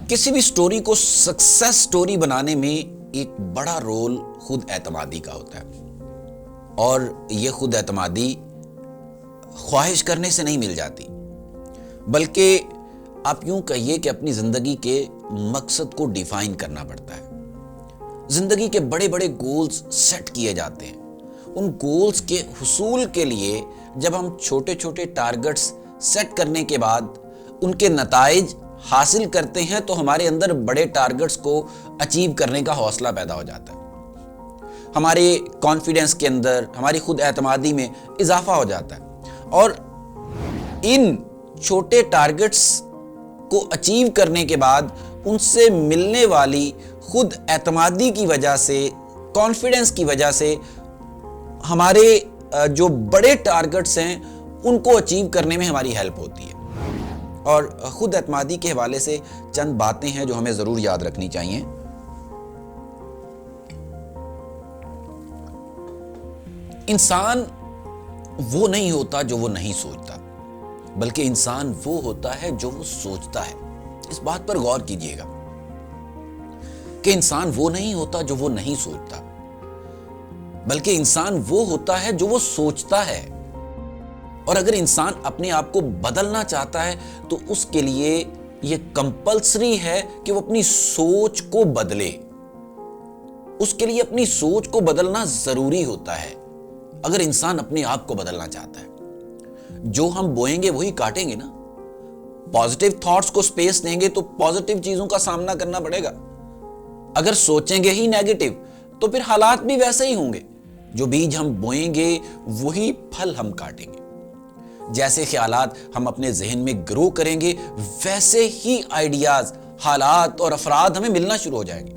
किसी भी स्टोरी को सक्सेस स्टोरी बनाने में एक बड़ा रोल खुद एतमादी का होता है, और ये खुद एतमादी ख्वाहिश करने से नहीं मिल जाती, बल्कि आप यूं कहिए कि अपनी ज़िंदगी के मकसद को डिफाइन करना पड़ता है। ज़िंदगी के बड़े बड़े गोल्स सेट किए जाते हैं। उन गोल्स के हुसूल के लिए जब हम छोटे छोटे टारगेट्स सेट करने के बाद उनके नताइज हासिल करते हैं तो हमारे अंदर बड़े टारगेट्स को अचीव करने का हौसला पैदा हो जाता है। हमारे कॉन्फिडेंस के अंदर, हमारी खुद एतमादी में इजाफा हो जाता है, और इन छोटे टारगेट्स को अचीव करने के बाद उनसे मिलने वाली खुद एतमादी की वजह से, कॉन्फिडेंस की वजह से हमारे जो बड़े टारगेट्स हैं उनको अचीव करने में हमारी हेल्प होती है। और खुद एतमादी के हवाले से चंद बातें हैं जो हमें ज़रूर याद रखनी चाहिए। इंसान वो नहीं होता जो वो नहीं सोचता, बल्कि इंसान वो होता है जो वो सोचता है। इस बात पर गौर कीजिएगा कि इंसान वो नहीं होता जो वो नहीं सोचता, बल्कि इंसान वो होता है जो वो सोचता है। और अगर इंसान अपने आप को बदलना चाहता है तो उसके लिए यह कंपल्सरी है कि वो अपनी सोच को बदले। उसके लिए अपनी सोच को बदलना जरूरी होता है अगर इंसान अपने आप को बदलना चाहता है। जो हम बोएंगे वही काटेंगे ना। पॉजिटिव थॉट्स को स्पेस देंगे तो पॉजिटिव चीजों का सामना करना पड़ेगा। अगर सोचेंगे ही नेगेटिव तो फिर हालात भी वैसे ही होंगे। जो बीज हम बोएंगे वही फल हम काटेंगे। जैसे ख्यालात हम अपने जहन में ग्रो करेंगे वैसे ही आइडियाज, हालात और अफराद हमें मिलना शुरू हो जाएंगे।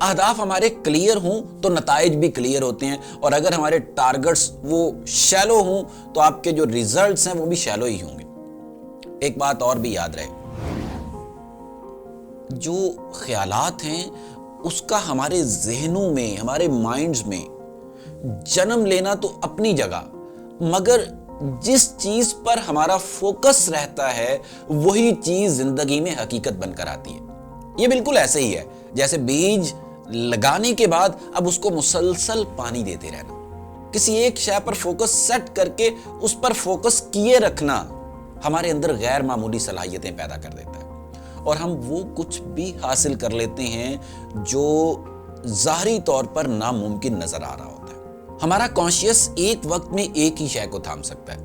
अहदाफ हमारे क्लियर हों तो नताइज भी क्लियर होते हैं, और अगर हमारे टारगेट्स वो शैलो हों तो आपके जो रिजल्ट्स हैं वो भी शैलो ही होंगे। एक बात और भी याद रहे, जो ख्यालात हैं उसका हमारे जहनों में, हमारे माइंड्स में जन्म लेना तो अपनी जगह, मगर जिस चीज पर हमारा फोकस रहता है वही चीज जिंदगी में हकीकत बनकर आती है। ये बिल्कुल ऐसे ही है जैसे बीज लगाने के बाद अब उसको मुसलसल पानी देते रहना। किसी एक शय पर फोकस सेट करके उस पर फोकस किए रखना हमारे अंदर गैर मामूली सलाहियतें पैदा कर देता है, और हम वो कुछ भी हासिल कर लेते हैं जो ज़ाहिरी तौर पर नामुमकिन नजर आ रहा होता है। हमारा कॉन्शियस एक वक्त में एक ही शय को थाम सकता है,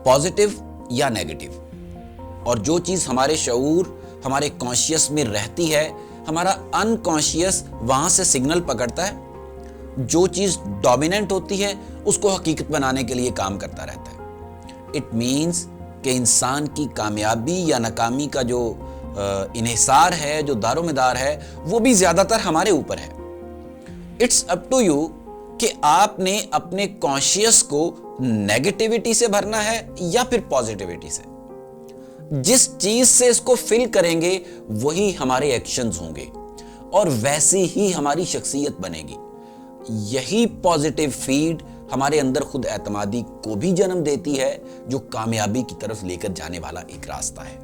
पॉजिटिव या नेगेटिव, और जो चीज हमारे शऊर, हमारे कॉन्शियस में रहती है, हमारा अनकॉन्शियस वहां से सिग्नल पकड़ता है। जो चीज डोमिनेंट होती है उसको हकीकत बनाने के लिए काम करता रहता है। इट मीन्स कि इंसान की कामयाबी या नाकामी का जो इन्हिसार है, जो दारोमदार है, वो भी ज्यादातर हमारे ऊपर है। इट्स अप टू यू कि आपने अपने कॉन्शियस को नेगेटिविटी से भरना है या फिर पॉजिटिविटी से। जिस चीज से इसको फिल करेंगे वही हमारे एक्शंस होंगे, और वैसी ही हमारी शख्सियत बनेगी। यही पॉजिटिव फीड हमारे अंदर खुद एतमादी को भी जन्म देती है, जो कामयाबी की तरफ लेकर जाने वाला एक रास्ता है।